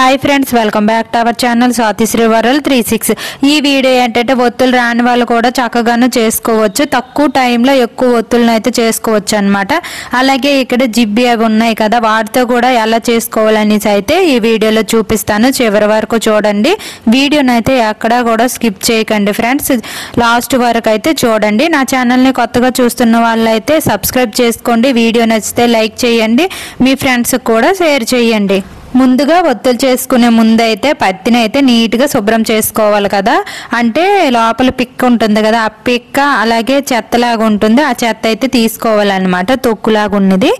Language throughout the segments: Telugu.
Hi friends, welcome back to our channel Swathi Sri world 36. ఈ వీడియో ఏంటంటే ఒత్తులు రాని వాళ్ళు కూడా చక్కగాను చేసుకోవచ్చు. తక్కువ టైంలో ఎక్కువ ఒత్తులను అయితే చేసుకోవచ్చు అనమాట. అలాగే ఇక్కడ జిబ్బి అవి ఉన్నాయి కదా, వాటితో కూడా ఎలా చేసుకోవాలనేసి అయితే ఈ వీడియోలో చూపిస్తాను. చివరి వరకు చూడండి. వీడియోని అయితే ఎక్కడా కూడా స్కిప్ చేయకండి ఫ్రెండ్స్, లాస్ట్ వరకు అయితే చూడండి. నా ఛానల్ని కొత్తగా చూస్తున్న వాళ్ళు అయితే సబ్స్క్రైబ్ చేసుకోండి. వీడియో నచ్చితే లైక్ చేయండి, మీ ఫ్రెండ్స్కి కూడా షేర్ చేయండి. ముందుగా ఒత్తులు చేసుకునే ముందు అయితే పత్తిని అయితే నీట్గా శుభ్రం చేసుకోవాలి కదా. అంటే లోపల పిక్క ఉంటుంది కదా, ఆ పిక్క అలాగే చెత్తలాగా ఉంటుంది, ఆ చెత్త అయితే తీసుకోవాలన్నమాట. తొక్కులాగా ఉన్నది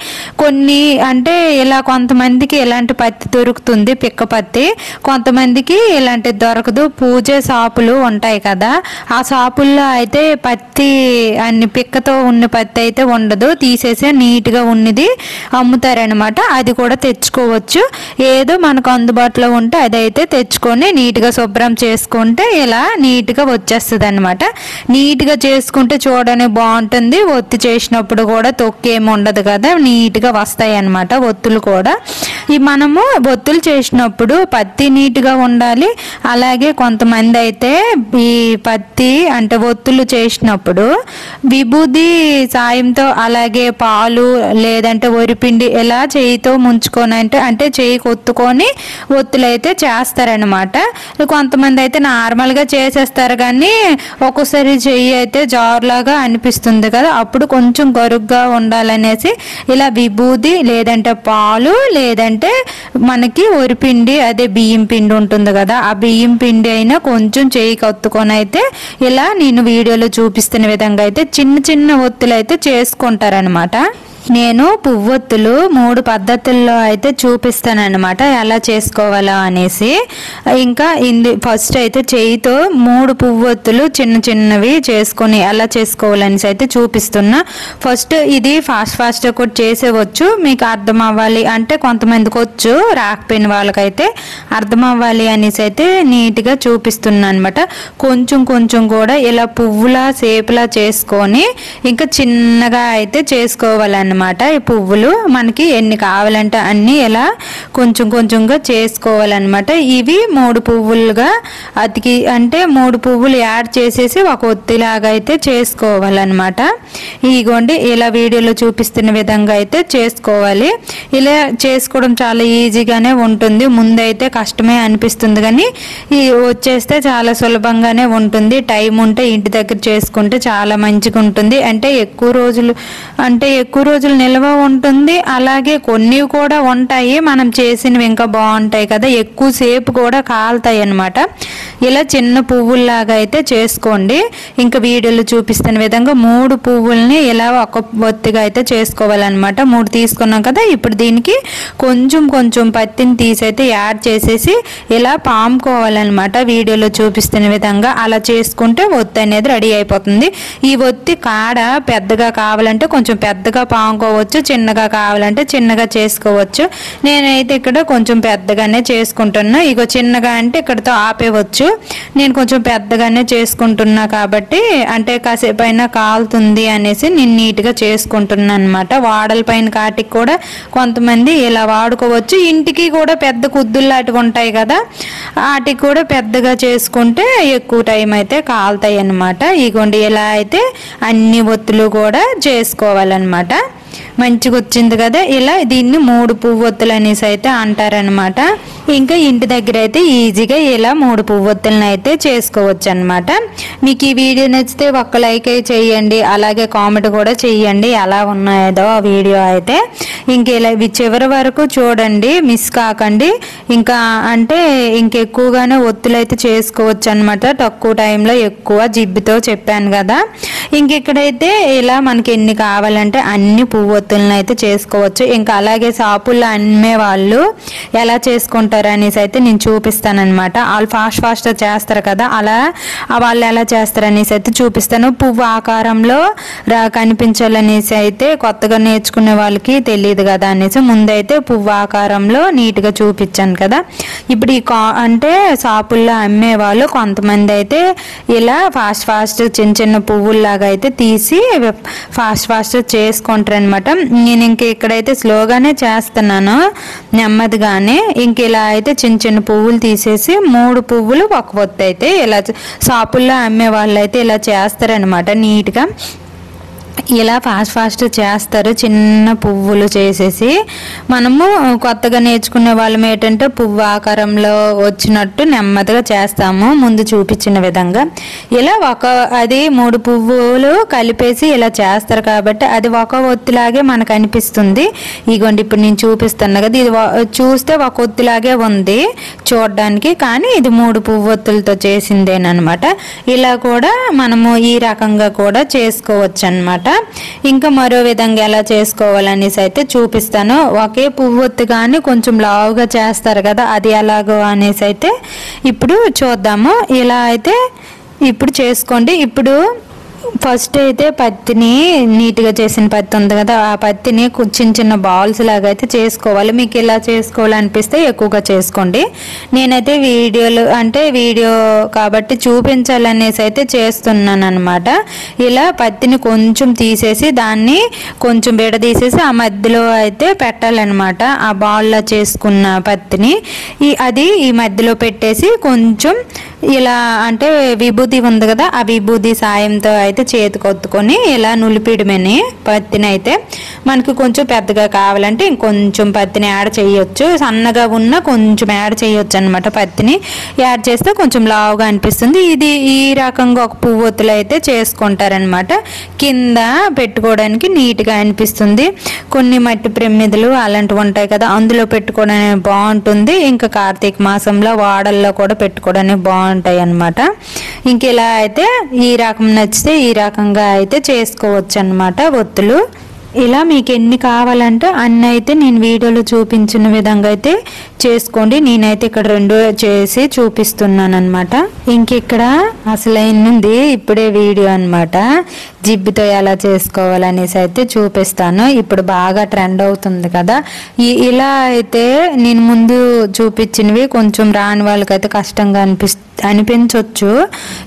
కొన్ని అంటే ఇలా కొంతమందికి ఇలాంటి పత్తి దొరుకుతుంది, పిక్క పత్తి. కొంతమందికి ఇలాంటి దొరకదు. పూజ షాపులు ఉంటాయి కదా, ఆ షాపుల్లో అయితే పత్తి అన్ని పిక్కతో ఉన్న పత్తి అయితే ఉండదు, తీసేసి నీట్గా ఉన్నది అమ్ముతారనమాట. అది కూడా తెచ్చుకోవచ్చు. ఏదో మనకు అందుబాటులో ఉంటే అదైతే తెచ్చుకొని నీట్గా శుభ్రం చేసుకుంటే ఇలా నీట్గా వచ్చేస్తుంది అనమాట. నీట్గా చేసుకుంటే చూడడానికి బాగుంటుంది. ఒత్తి చేసినప్పుడు కూడా తొక్కేమి ఉండదు కదా, నీట్గా వస్తాయి అన్నమాట ఒత్తులు కూడా. ఈ మనము ఒత్తులు చేసినప్పుడు పత్తి నీట్గా ఉండాలి. అలాగే కొంతమంది అయితే ఈ పత్తి అంటే ఒత్తులు చేసినప్పుడు విభూది సాయంతో అలాగే పాలు లేదంటే వరిపిండి ఇలా చేయితో ముంచుకొని అంటే చేయి కొత్తుకొని ఒత్తులు అయితే చేస్తారనమాట. కొంతమంది అయితే నార్మల్గా చేసేస్తారు, కానీ ఒక్కోసారి చెయ్యి అయితే జారులాగా అనిపిస్తుంది కదా, అప్పుడు కొంచెం గరుగ్గా ఉండాలనేసి ఇలా విభూది లేదంటే పాలు లేదంటే మనకి వరిపిండి అదే బియ్యం పిండి ఉంటుంది కదా, ఆ బియ్యం పిండి అయినా కొంచెం చేయి కొత్తుకొని అయితే ఇలా నేను వీడియోలో చూపిస్తున్న విధంగా అయితే చిన్న చిన్న ఒత్తులు అయితే చేసుకుంటారనమాట. నేను పువ్వొత్తులు 3 పద్ధతుల్లో అయితే చూపిస్తాను అనమాట, ఎలా చేసుకోవాలా అనేసి. ఇంకా ఫస్ట్ అయితే చేయితో 3 పువ్వొత్తులు చిన్న చిన్నవి చేసుకొని ఎలా చేసుకోవాలనేసి అయితే చూపిస్తున్నా. ఫస్ట్ ఇది ఫాస్ట్ కూడా చేసేవచ్చు, మీకు అర్థం అవ్వాలి అంటే కొంతమందికి వచ్చు, రాకపోయిన వాళ్ళకైతే అర్థం అవ్వాలి అనేసి అయితే నీట్గా చూపిస్తున్నా అనమాట. కొంచెం కూడా ఇలా పువ్వులా షేప్లా చేసుకొని ఇంకా చిన్నగా అయితే చేసుకోవాలన్నమాట. ఈ పువ్వులు మనకి ఎన్ని కావాలంటే అన్ని ఇలా కొంచెంగా చేసుకోవాలన్నమాట. ఇవి 3 పువ్వులుగా అతికి అంటే 3 పువ్వులు యాడ్ చేసేసి ఒక ఒత్తిలాగా అయితే చేసుకోవాలన్నమాట. ఇగోండి ఇలా వీడియోలో చూపిస్తున్న విధంగా అయితే చేసుకోవాలి. ఇలా చేసుకోవడం చాలా ఈజీగానే ఉంటుంది. ముందైతే కష్టమే అనిపిస్తుంది, కానీ ఈ వచ్చేస్తే చాలా సులభంగానే ఉంటుంది. టైం ఉంటే ఇంటి దగ్గర చేసుకుంటే చాలా మంచిగా ఉంటుంది. అంటే ఎక్కువ రోజులు నిల్వ ఉంటుంది. అలాగే కొన్ని కూడా ఉంటాయి మనం చేసినవి ఇంకా బాగుంటాయి కదా, ఎక్కువసేపు కూడా కాలుతాయి అన్నమాట. ఇలా చిన్న పువ్వుల్లాగా అయితే చేసుకోండి. ఇంకా వీడియోలో చూపిస్తున్న విధంగా 3 పువ్వుల్ని ఇలా ఒక ఒత్తిగా అయితే చేసుకోవాలన్నమాట. 3 తీసుకున్నాం కదా, ఇప్పుడు దీనికి కొంచెం పత్తిని తీసి అయితే యాడ్ చేసేసి ఇలా పాముకోవాలన్నమాట. వీడియోలో చూపిస్తున్న విధంగా అలా చేసుకుంటే ఒత్తి అనేది రెడీ అయిపోతుంది. ఈ ఒత్తి కాడ పెద్దగా కావాలంటే కొంచెం పెద్దగా పాముకోవచ్చు, చిన్నగా కావాలంటే చిన్నగా చేసుకోవచ్చు. నేనైతే ఇక్కడ కొంచెం పెద్దగానే చేసుకుంటున్నా. ఇగో చిన్నగా అంటే ఇక్కడతో ఆపేవచ్చు, నేను కొంచెం పెద్దగానే చేసుకుంటున్నా కాబట్టి అంటే కాసేపు అయినా కాలుతుంది అనేసి నేను నీట్గా చేసుకుంటున్నా అనమాట. వాడల పైన కాటికి కూడా కొంతమంది ఇలా వాడుకోవచ్చు. ఇంటికి కూడా పెద్ద కుద్దుల్లాంటివి ఉంటాయి కదా, వాటికి కూడా పెద్దగా చేసుకుంటే ఎక్కువ టైం అయితే కాలుతాయి అన్నమాట. ఇగోండి ఇలా అయితే అన్ని ఒత్తులు కూడా చేసుకోవాలన్నమాట. మంచిగా వచ్చింది కదా. ఇలా దీన్ని 3 పువ్వొత్తులు అనేసి అయితే అంటారనమాట. ఇంకా ఇంటి దగ్గర అయితే ఈజీగా ఇలా 3 పువ్వొత్తులను అయితే చేసుకోవచ్చు అనమాట. మీకు ఈ వీడియో నచ్చితే ఒక్క లైక్ అయితే చేయండి, అలాగే కామెంట్ కూడా చేయండి ఎలా ఉన్నాయో ఆ వీడియో అయితే. ఇంక ఇలా చివరి వరకు చూడండి, మిస్ కాకండి. ఇంకా అంటే ఇంకెక్కువగానే ఒత్తులు అయితే చేసుకోవచ్చు అనమాట. తక్కువ టైంలో ఎక్కువ జిబ్బితో చెప్పాను కదా. ఇంక ఇక్కడైతే ఇలా మనకి ఎన్ని కావాలంటే అన్ని పువ్వొత్తులను అయితే చేసుకోవచ్చు. ఇంకా అలాగే షాపుల్లో అమ్మే వాళ్ళు ఎలా చేసుకుంటారు అనేసి అయితే నేను చూపిస్తానమాట. వాళ్ళు ఫాస్ట్ చేస్తారు కదా, అలా వాళ్ళు ఎలా చేస్తారు అనేసి అయితే చూపిస్తాను. పువ్వు ఆకారంలో కనిపించాలనేసి అయితే కొత్తగా నేర్చుకునే వాళ్ళకి తెలియదు కదా అనేసి ముందైతే పువ్వు ఆకారంలో నీట్గా చూపించాను కదా. ఇప్పుడు ఈ అంటే షాపుల్లో అమ్మే వాళ్ళు కొంతమంది అయితే ఇలా ఫాస్ట్ చిన్న పువ్వుల్లాగా అయితే తీసి ఫాస్ట్ చేసుకుంటారు అనమాట. నేను ఇంక ఇక్కడైతే స్లోగానే చేస్తున్నాను, నెమ్మదిగానే. ఇంక ఇలా ఇలా అయితే చిన్న చిన్న పువ్వులు తీసేసి 3 పువ్వులు ఒక ఒత్తు అయితే ఇలా షాపుల్లో అమ్మే వాళ్ళు అయితే ఇలా చేస్తారనమాట నీట్గా. ఇలా ఫాస్ట్ చేస్తారు చిన్న పువ్వులు చేసేసి. మనము కొత్తగా నేర్చుకునే వాళ్ళం ఏంటంటే పువ్వు ఆకారంలో వచ్చినట్టు నెమ్మదిగా చేస్తాము ముందు చూపించిన విధంగా. ఇలా అది 3 పువ్వులు కలిపేసి ఇలా చేస్తారు కాబట్టి అది ఒక ఒత్తిలాగే మనకు అనిపిస్తుంది. ఇగోండి ఇప్పుడు నేను చూపిస్తాను కదా, ఇది చూస్తే ఒక ఒత్తిలాగే ఉంది చూడడానికి, కానీ ఇది 3 పువ్వొత్తులతో చేసిందేనమాట. ఇలా కూడా మనము ఈ రకంగా కూడా చేసుకోవచ్చు అన్నమాట. ఇంకా మరో విధంగా ఎలా చేసుకోవాలనేసి అయితే చూపిస్తాను. ఒకే పువ్వొత్తు కానీ కొంచెం లావుగా చేస్తారు కదా, అది ఎలాగో అనేసి అయితే ఇప్పుడు చూద్దాము. ఇలా అయితే ఇప్పుడు చేసుకోండి. ఇప్పుడు ఫస్ట్ అయితే పత్తిని నీట్గా చేసిన పత్తి ఉంది కదా, ఆ పత్తిని చిన్న చిన్న బాల్స్ లాగా అయితే చేసుకోవాలి. మీకు ఇలా చేసుకోవాలనిపిస్తే ఎక్కువగా చేసుకోండి. నేనైతే వీడియో కాబట్టి చూపించాలనేసి అయితే చేస్తున్నాను అనమాట. ఇలా పత్తిని కొంచెం తీసేసి దాన్ని కొంచెం విడదీసేసి ఆ మధ్యలో అయితే పెట్టాలన్నమాట. ఆ బాల్లా చేసుకున్న పత్తిని అది ఈ మధ్యలో పెట్టేసి కొంచెం ఇలా అంటే విభూతి ఉంది కదా, ఆ విభూతి సాయంతో అయితే చేతికి ఒత్తుకొని ఇలా నులిపిడమని పత్తిని అయితే మనకి కొంచెం పెద్దగా కావాలంటే ఇంకొంచెం పత్తిని యాడ్ చేయొచ్చు, సన్నగా ఉన్న కొంచెం యాడ్ చేయొచ్చు అనమాట. పత్తిని యాడ్ చేస్తే కొంచెం లావుగా అనిపిస్తుంది. ఇది ఈ రకంగా ఒక పువ్వొత్తులు అయితే చేసుకుంటారనమాట. కింద పెట్టుకోవడానికి నీట్గా అనిపిస్తుంది. కొన్ని మట్టి ప్రమిదలు అలాంటివి ఉంటాయి కదా, అందులో పెట్టుకోవడానికి బాగుంటుంది. ఇంకా కార్తీక మాసంలో వాడల్లో కూడా పెట్టుకోవడానికి బాగుంటాయి అన్నమాట. ఇంక ఇలా అయితే ఈ రకం నచ్చితే ఈ రకంగా అయితే చేసుకోవచ్చు అన్నమాట ఒత్తులు. ఇలా మీకు ఎన్ని కావాలంటే అన్ని అయితే నేను వీడియోలో చూపించిన విధంగా అయితే చేసుకోండి. నేనైతే ఇక్కడ 2 చేసి చూపిస్తున్నాను అనమాట. ఇంక ఇక్కడ అసలైంది ఇప్పుడే వీడియో అనమాట. జిబ్బుతో ఎలా చేసుకోవాలనేసి అయితే చూపిస్తాను. ఇప్పుడు బాగా ట్రెండ్ అవుతుంది కదా. ఇలా అయితే నేను ముందు చూపించినవి కొంచెం రాని వాళ్ళకైతే కష్టంగా అనిపించవచ్చు.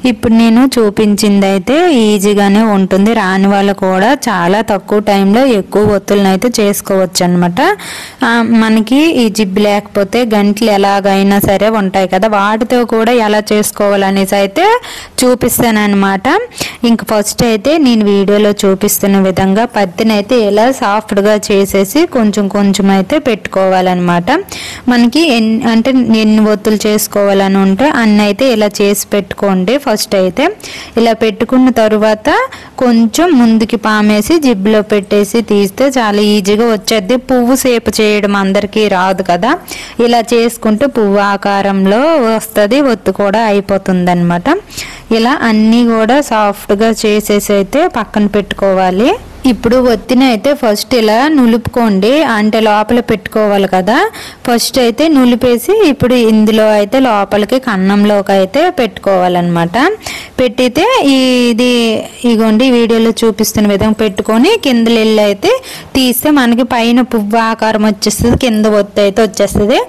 ఇప్పుడు నేను చూపించింది అయితే ఈజీగానే ఉంటుంది. రాని వాళ్ళు కూడా చాలా తక్కువ టైంలో ఎక్కువ ఒత్తులను అయితే చేసుకోవచ్చు అనమాట. మనకి ఈ జిబ్బు లేకపోతే గంటలు ఎలాగైనా సరే ఉంటాయి కదా, వాటితో కూడా ఎలా చేసుకోవాలనేసి అయితే చూపిస్తాను అనమాట. ఇంక ఫస్ట్ అయితే నేను వీడియోలో చూపిస్తున్న విధంగా పత్తిని అయితే ఇలా సాఫ్ట్గా చేసేసి కొంచెం అయితే పెట్టుకోవాలన్నమాట. మనకి ఎన్ని ఒత్తులు చేసుకోవాలని ఉంటే అన్ని అయితే ఇలా చేసి పెట్టుకోండి. ఫస్ట్ అయితే ఇలా పెట్టుకున్న తరువాత కొంచెం ముందుకి పామేసి జిబ్బులో పెట్టేసి తీస్తే చాలా ఈజీగా వచ్చేది. పువ్వు షేప్ చేయడం అందరికీ రాదు కదా, ఇలా చేసుకుంటే పువ్వు ఆకారంలో వస్తుంది, ఒత్తు కూడా అయిపోతుంది అనమాట. ఇలా అన్నీ కూడా సాఫ్ట్గా చేసేసి అయితే పక్కన పెట్టుకోవాలి. ఇప్పుడు ఒత్తిని అయితే ఫస్ట్ ఇలా నులుపుకోండి, అంటే లోపల పెట్టుకోవాలి కదా. ఫస్ట్ అయితే నులిపేసి ఇప్పుడు ఇందులో అయితే లోపలికి కన్నంలోకి అయితే పెట్టుకోవాలన్నమాట. పెట్టితే ఇగోండి వీడియోలో చూపిస్తున్న విధంగా పెట్టుకొని కింద వెళ్ళి అయితే తీస్తే మనకి పైన పువ్వు ఆకారం వచ్చేస్తుంది, కింద ఒత్తి అయితే వచ్చేస్తుంది.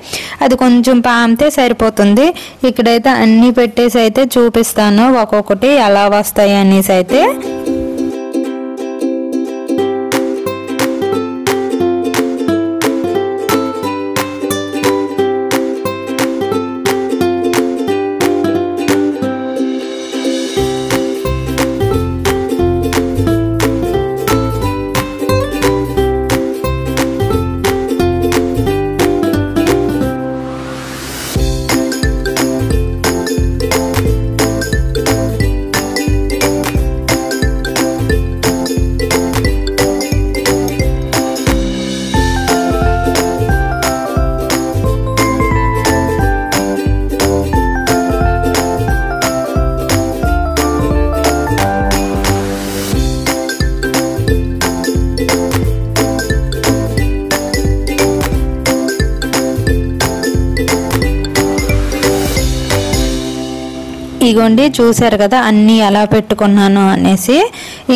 అది కొంచెం పామితే సరిపోతుంది. ఇక్కడైతే అన్నీ పెట్టేసి అయితే చూపిస్తాను ఒక్కొక్కటి ఎలా వస్తాయి అనేసి అయితే. ఇగోండి చూసారు కదా అన్నీ ఎలా పెట్టుకున్నాను అనేసి.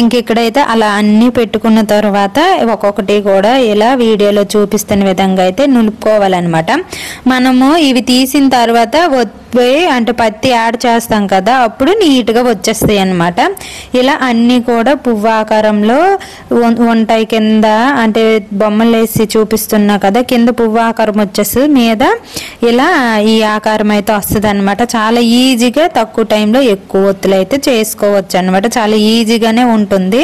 ఇంక ఇక్కడైతే అలా అన్నీ పెట్టుకున్న తర్వాత ఒక్కొక్కటి కూడా ఇలా వీడియోలో చూపిస్తున్న విధంగా అయితే నులుపుకోవాలన్నమాట. మనము ఇవి తీసిన తర్వాత అంటే పత్తి యాడ్ చేస్తాం కదా, అప్పుడు నీట్గా వచ్చేస్తాయి అన్నమాట. ఇలా అన్నీ కూడా పువ్వు ఆకారంలో ఉంటాయి. కింద అంటే బొమ్మలు వేసి చూపిస్తున్నా కదా, కింద పువ్వు ఆకారం వచ్చేస్తుంది, మీద ఇలా ఈ ఆకారం అయితే వస్తుంది అనమాట. చాలా ఈజీగా తక్కువ టైంలో ఎక్కువ ఒత్తులు అయితే చేసుకోవచ్చు అనమాట. చాలా ఈజీగానే ఉంటుంది.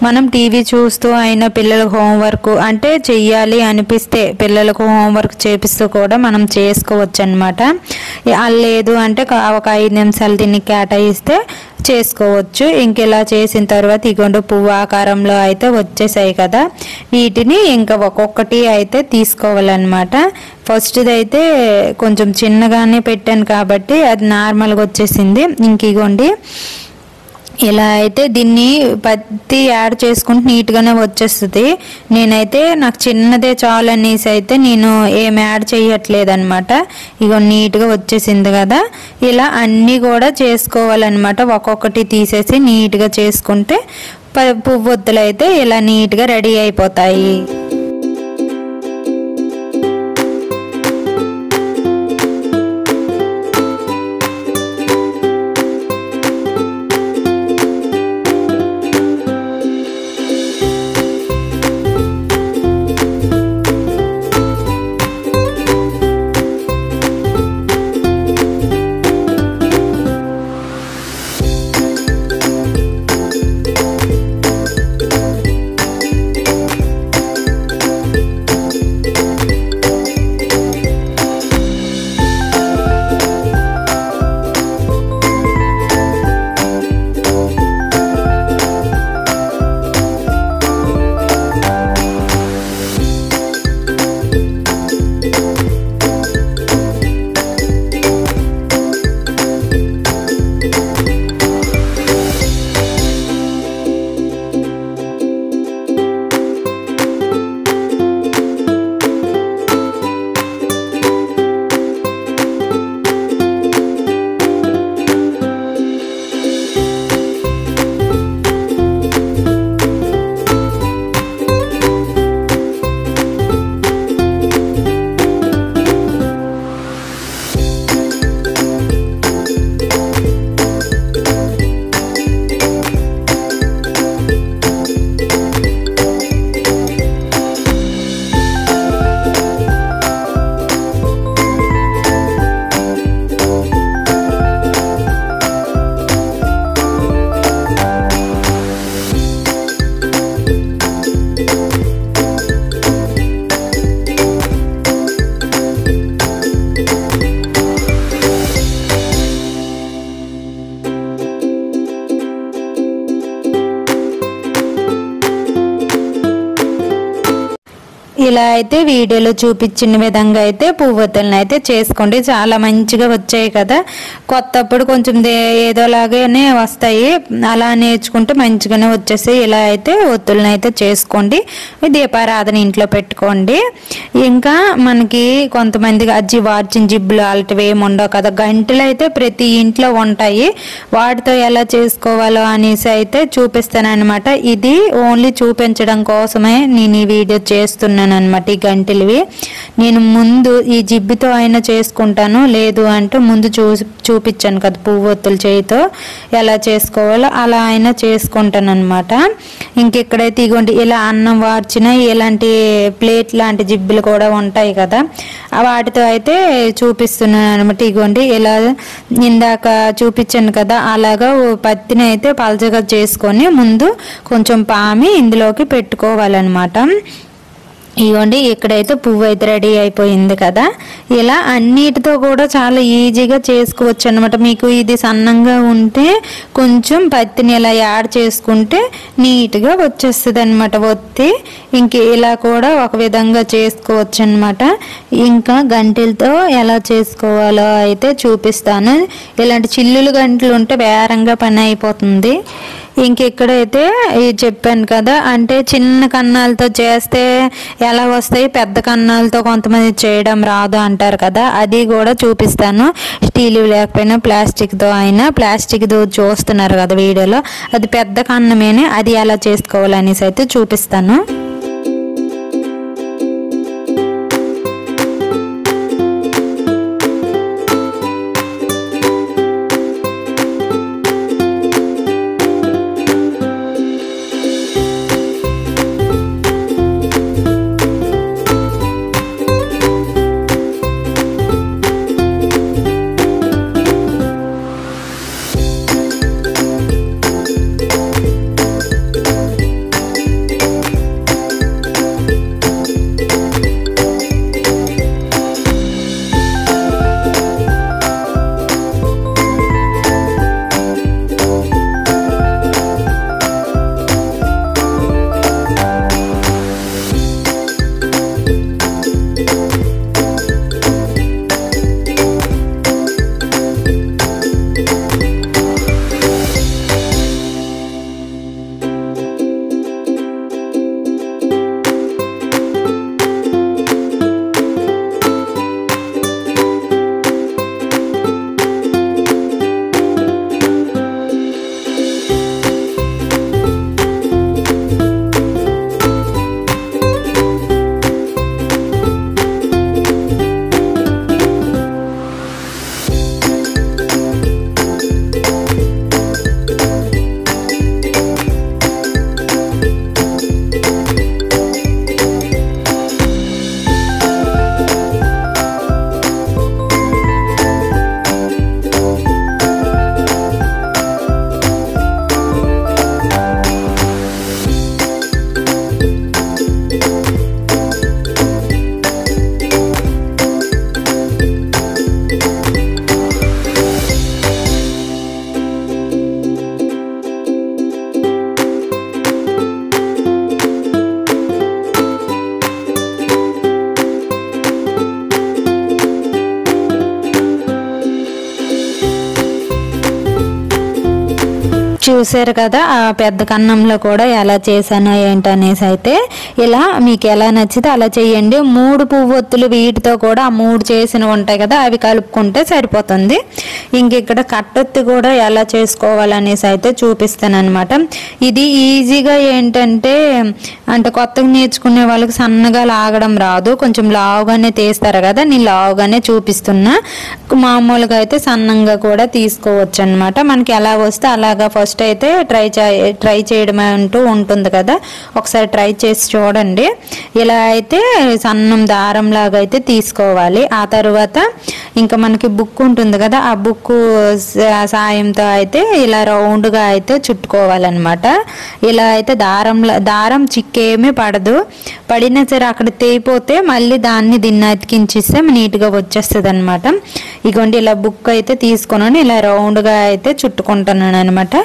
మనం టీవీ చూస్తూ అయినా పిల్లలకు హోంవర్క్ అంటే చెయ్యాలి అనిపిస్తే పిల్లలకు హోంవర్క్ చేపిస్తూ కూడా మనం చేసుకోవచ్చు అనమాట. లేదు అంటే ఒక 5 నిమిషాలు దీన్ని కేటాయిస్తే చేసుకోవచ్చు. ఇంకెలా చేసిన తర్వాత ఇగోండి పువ్వు ఆకారంలో అయితే వచ్చేసాయి కదా, వీటిని ఇంకా ఒక్కొక్కటి అయితే తీసుకోవాలన్నమాట. ఫస్ట్ది అయితే కొంచెం చిన్నగానే పెట్టాను కాబట్టి అది నార్మల్గా వచ్చేసింది. ఇంక ఇగోండి ఇలా అయితే దీన్ని పత్తి యాడ్ చేసుకుంటే నీట్గానే వచ్చేస్తుంది. నేనైతే నాకు చిన్నదే చాలు అనేసి అయితే నేను ఏం యాడ్ చేయట్లేదు అనమాట. ఇగో నీట్గా వచ్చేసింది కదా, ఇలా అన్నీ కూడా చేసుకోవాలన్నమాట. ఒక్కొక్కటి తీసేసి నీట్గా చేసుకుంటే పువ్వొత్తులు అయితే ఇలా నీట్గా రెడీ అయిపోతాయి. ఇలా అయితే వీడియోలో చూపించిన విధంగా అయితే పువ్వొత్తులను అయితే చేసుకోండి. చాలా మంచిగా వచ్చాయి కదా. కొత్తప్పుడు కొంచెం ఏదోలాగానే వస్తాయి, అలా నేర్చుకుంటే మంచిగానే వచ్చేసాయి. ఇలా అయితే ఒత్తులను అయితే చేసుకోండి, దీపారాధన ఇంట్లో పెట్టుకోండి. ఇంకా మనకి కొంతమందికి అజ్జి వార్చిన జిబ్బులు అలాంటివి ఏమి ఉండవు కదా, గంటలు అయితే ప్రతి ఇంట్లో ఉంటాయి. వాటితో ఎలా చేసుకోవాలో అనేసి అయితే చూపిస్తాను అనమాట. ఇది ఓన్లీ చూపించడం కోసమే నేను ఈ వీడియో చేస్తున్నాను అనమాట. ఈ గంటలువి నేను ముందు ఈ జిబ్బుతో అయినా చేసుకుంటాను, లేదు అంటే ముందు చూపించాను కదా పువ్వొత్తులు చేయితో ఎలా చేసుకోవాలో, అలా అయినా చేసుకుంటాను అనమాట. ఇంకెక్కడైతే ఇగోండి ఇలా అన్నం వార్చిన ఇలాంటి ప్లేట్ లాంటి జిబ్బులు కూడా ఉంటాయి కదా, వాటితో అయితే చూపిస్తున్నాను అనమాట. ఇగోండి ఇలా ఇందాక చూపించాను కదా, అలాగా పత్తిని అయితే పలచగా చేసుకొని ముందు కొంచెం పామి ఇందులోకి పెట్టుకోవాలన్నమాట. ఇవ్వండి ఇక్కడైతే పువ్వు అయితే రెడీ అయిపోయింది కదా. ఇలా అన్నిటితో కూడా చాలా ఈజీగా చేసుకోవచ్చు అనమాట. మీకు ఇది సన్నంగా ఉంటే కొంచెం పత్తిని ఇలా యాడ్ చేసుకుంటే నీట్గా వచ్చేస్తుంది అనమాట ఒత్తి. ఇంక ఇలా కూడా ఒక విధంగా చేసుకోవచ్చు అనమాట. ఇంకా గంటెలతో ఎలా చేసుకోవాలో అయితే చూపిస్తాను. ఇలాంటి చిల్లులు గంటలు ఉంటే బేరంగా పని అయిపోతుంది. ఇంకెక్కడైతే చెప్పాను కదా, అంటే చిన్న కన్నాలతో చేస్తే ఎలా వస్తాయి, పెద్ద కన్నాలతో కొంతమంది చేయడం రాదు అంటారు కదా, అది కూడా చూపిస్తాను. స్టీల్ లేకపోయినా ప్లాస్టిక్తో అయినా, ప్లాస్టిక్తో చూస్తున్నారు కదా వీడియోలో, అది పెద్ద కన్నమేనే, అది ఎలా చేసుకోవాలనేసి అయితే చూపిస్తాను. చూసారు కదా ఆ పెద్ద కన్నంలో కూడా ఎలా చేశానో ఏంటనేసి అయితే ఇలా మీకు ఎలా నచ్చితే అలా చేయండి. 3 పువ్వొత్తులు వీటితో కూడా ఆ 3 చేసినవి ఉంటాయి కదా అవి కలుపుకుంటే సరిపోతుంది. ఇంక ఇక్కడ కట్టొత్తి కూడా ఎలా చేసుకోవాలనేసి అయితే చూపిస్తాను అనమాట. ఇది ఈజీగా ఏంటంటే అంటే కొత్తగా నేర్చుకునే వాళ్ళకి సన్నగా లాగడం రాదు, కొంచెం లావుగానే తీస్తారు కదా, నేను లావుగానే చూపిస్తున్నా. మామూలుగా అయితే సన్నంగా కూడా తీసుకోవచ్చు అనమాట. మనకి ఎలా వస్తే అలాగా ఫస్ట్ అయితే ట్రై చేయడం అంటూ ఉంటుంది కదా, ఒకసారి ట్రై చేసి చూడండి. ఇలా అయితే సన్నం దారం లాగా అయితే తీసుకోవాలి. ఆ తర్వాత ఇంకా మనకి బుక్ ఉంటుంది కదా, ఆ బుక్ సాయంతో అయితే ఇలా రౌండ్గా అయితే చుట్టుకోవాలన్నమాట. ఇలా అయితే దారం చిక్కేమీ పడదు, పడినా సరే అక్కడ తెగిపోతే మళ్ళీ దీన్ని అతికించిస్తే నీట్గా వచ్చేస్తుంది అనమాట. ఇగోండి ఇలా బుక్ అయితే తీసుకున్నాను, ఇలా రౌండ్గా అయితే చుట్టుకుంటున్నాను అనమాట.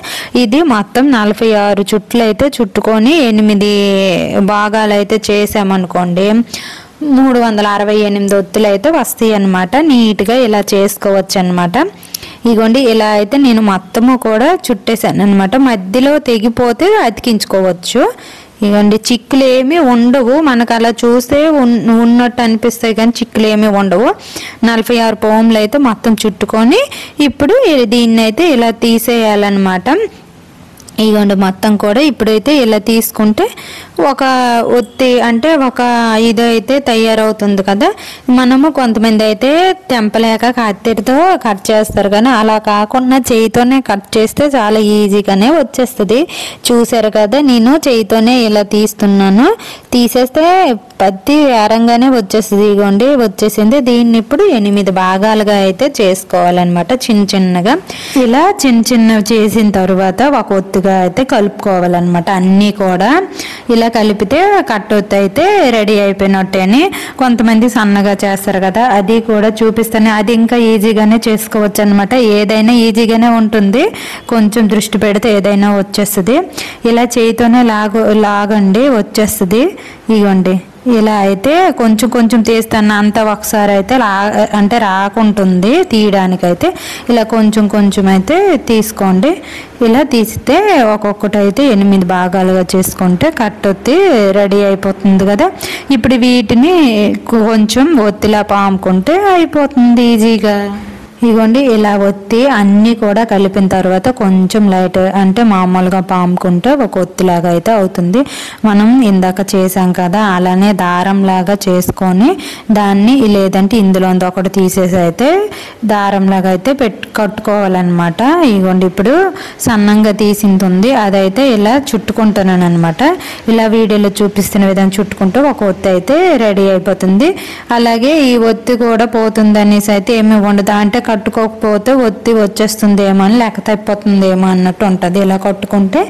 ఇది మొత్తం 46 చుట్లు అయితే చుట్టుకొని 8 భాగాలు అయితే చేసామనుకోండి 368 ఒత్తులు అయితే వస్తాయి అన్నమాట. నీట్గా ఇలా చేసుకోవచ్చు అనమాట. ఇగోండి ఇలా అయితే నేను మొత్తము కూడా చుట్టేసాను అనమాట. మధ్యలో తెగిపోతే అతికించుకోవచ్చు. ఇవ్వండి చిక్కులు ఏమీ ఉండవు, మనకు అలా చూస్తే ఉన్నట్టు అనిపిస్తాయి కానీ చిక్కులు ఏమీ ఉండవు. 46 పోములు అయితే మొత్తం చుట్టుకొని ఇప్పుడు దీన్ని అయితే ఇలా తీసేయాలన్నమాట. ఇదిగోండి మొత్తం కూడా ఇప్పుడైతే ఇలా తీసుకుంటే ఒక ఒత్తి అంటే ఒక ఇదైతే తయారవుతుంది కదా. మనము కొంతమంది అయితే తెంపలేక కత్తిరితో కట్ చేస్తారు కానీ అలా కాకుండా చేయితోనే కట్ చేస్తే చాలా ఈజీగానే వచ్చేస్తుంది. చూసారు కదా నేను చేయితోనే ఇలా తీస్తున్నాను, తీసేస్తే పత్తి వేరంగానే వచ్చేస్తుంది. ఇగోండి వచ్చేసింది. దీన్ని ఇప్పుడు 8 భాగాలుగా అయితే చేసుకోవాలన్నమాట. చిన్నగా ఇలా చిన్నవి చేసిన తర్వాత ఒక ఒత్తుగా అయితే కలుపుకోవాలన్నమాట. అన్నీ కూడా ఇలా కలిపితే కట్టొత్తు అయితే రెడీ అయిపోయినట్టే అని. కొంతమంది సన్నగా చేస్తారు కదా, అది కూడా చూపిస్తాను. అది ఇంకా ఈజీగానే చేసుకోవచ్చు అనమాట. ఏదైనా ఈజీగానే ఉంటుంది, కొంచెం దృష్టి పెడితే ఏదైనా వచ్చేస్తుంది. ఇలా చేయితోనే లాగండి వచ్చేస్తుంది. ఇగోండి ఇలా అయితే కొంచెం తీస్తాను, అంత ఒకసారి అయితే అంటే రాకుంటుంది తీయడానికైతే. ఇలా కొంచెం అయితే తీసుకోండి. ఇలా తీస్తే ఒక్కొక్కటి అయితే 8 భాగాలుగా చేసుకుంటే కట్టొత్తి రెడీ అయిపోతుంది కదా. ఇప్పుడు వీటిని కొంచెం ఒత్తిలా పాముకుంటే అయిపోతుంది ఈజీగా. ఇగోండి ఇలా ఒత్తి అన్నీ కూడా కలిపిన తర్వాత కొంచెం లైట్ అంటే మామూలుగా పాముకుంటే ఒక ఒత్తిలాగా అయితే అవుతుంది. మనం ఇందాక చేసాం కదా అలానే దారంలాగా చేసుకొని దాన్ని లేదంటే ఇందులో ఒకటి తీసేసి అయితే దారంలాగా అయితే కట్టుకోవాలన్నమాట. ఇగోండి ఇప్పుడు సన్నంగా తీసింది ఉంది, అదైతే ఇలా చుట్టుకుంటున్నాను అనమాట. ఇలా వీడియోలో చూపిస్తున్న విధంగా చుట్టుకుంటే ఒక ఒత్తి అయితే రెడీ అయిపోతుంది. అలాగే ఈ ఒత్తి కూడా పోతుంది అనేసి అయితే ఏమి ఉండదు, అంటే కట్టుకోకపోతే ఒత్తి వచ్చేస్తుందేమో అని లెక్క తప్పిపోతుందేమో అన్నట్టు ఉంటుంది. ఇలా కట్టుకుంటే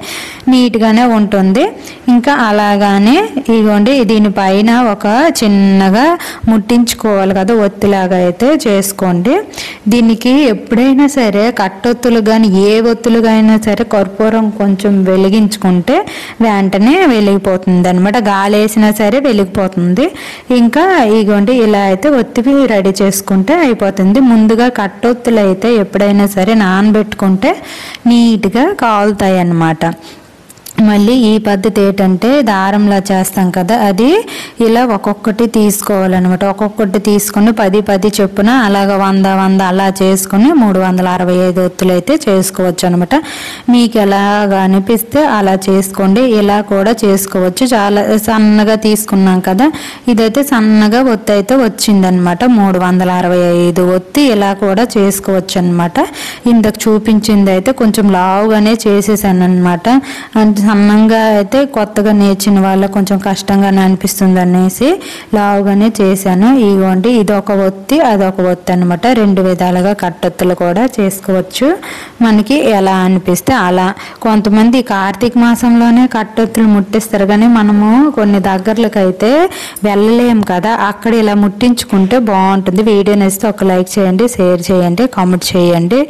నీట్గానే ఉంటుంది. ఇంకా అలాగానే ఇగోండి దీనిపైన ఒక చిన్నగా ముట్టించుకోవాలి కదా, ఒత్తిలాగా అయితే చేసుకోండి. దీనికి ఎప్పుడైనా సరే కట్టొత్తులు కానీ ఏ ఒత్తులుగా అయినా సరే కర్పూరం కొంచెం వెలిగించుకుంటే వెంటనే వెలిగిపోతుంది అనమాట. గాలి వేసినా సరే వెలిగిపోతుంది. ఇంకా ఇగోండి ఇలా అయితే ఒత్తివి రెడీ చేసుకుంటే అయిపోతుంది. ముందుగా కట్టొత్తులు అయితే ఎప్పుడైనా సరే నానబెట్టుకుంటే నీట్గా కాలుతాయి అన్నమాట. మళ్ళీ ఈ పద్ధతి ఏంటంటే దారంలా చేస్తాం కదా, అది ఇలా ఒక్కొక్కటి తీసుకోవాలన్నమాట. ఒక్కొక్కటి తీసుకుని 10 చొప్పున అలాగ 100 అలా చేసుకుని 365 ఒత్తులు అయితే చేసుకోవచ్చు అనమాట. మీకు ఎలాగా అనిపిస్తే అలా చేసుకోండి. ఇలా కూడా చేసుకోవచ్చు. చాలా సన్నగా తీసుకున్నాం కదా, ఇదైతే సన్నగా ఒత్తి అయితే వచ్చిందనమాట. 365 ఒత్తి ఇలా కూడా చేసుకోవచ్చు అనమాట. ఇంతకు చూపించింది అయితే కొంచెం లావుగానే చేసేసాను అనమాట. అంటే సన్నంగా అయితే కొత్తగా నేర్చిన వాళ్ళకి కొంచెం కష్టంగానే అనిపిస్తుంది అనేసి లావుగానే చేశాను. ఇగోండి ఇది ఒక ఒత్తి అదొక ఒత్తి అనమాట. 2 విధాలుగా కట్టొత్తులు కూడా చేసుకోవచ్చు, మనకి ఎలా అనిపిస్తే అలా. కొంతమంది కార్తీక మాసంలోనే కట్టొత్తులు ముట్టిస్తారు కానీ మనము కొన్ని దగ్గరలకు అయితే వెళ్ళలేము కదా, అక్కడ ఇలా ముట్టించుకుంటే బాగుంటుంది. వీడియో నచ్చితే ఒక లైక్ చేయండి, షేర్ చేయండి, కామెంట్ చేయండి.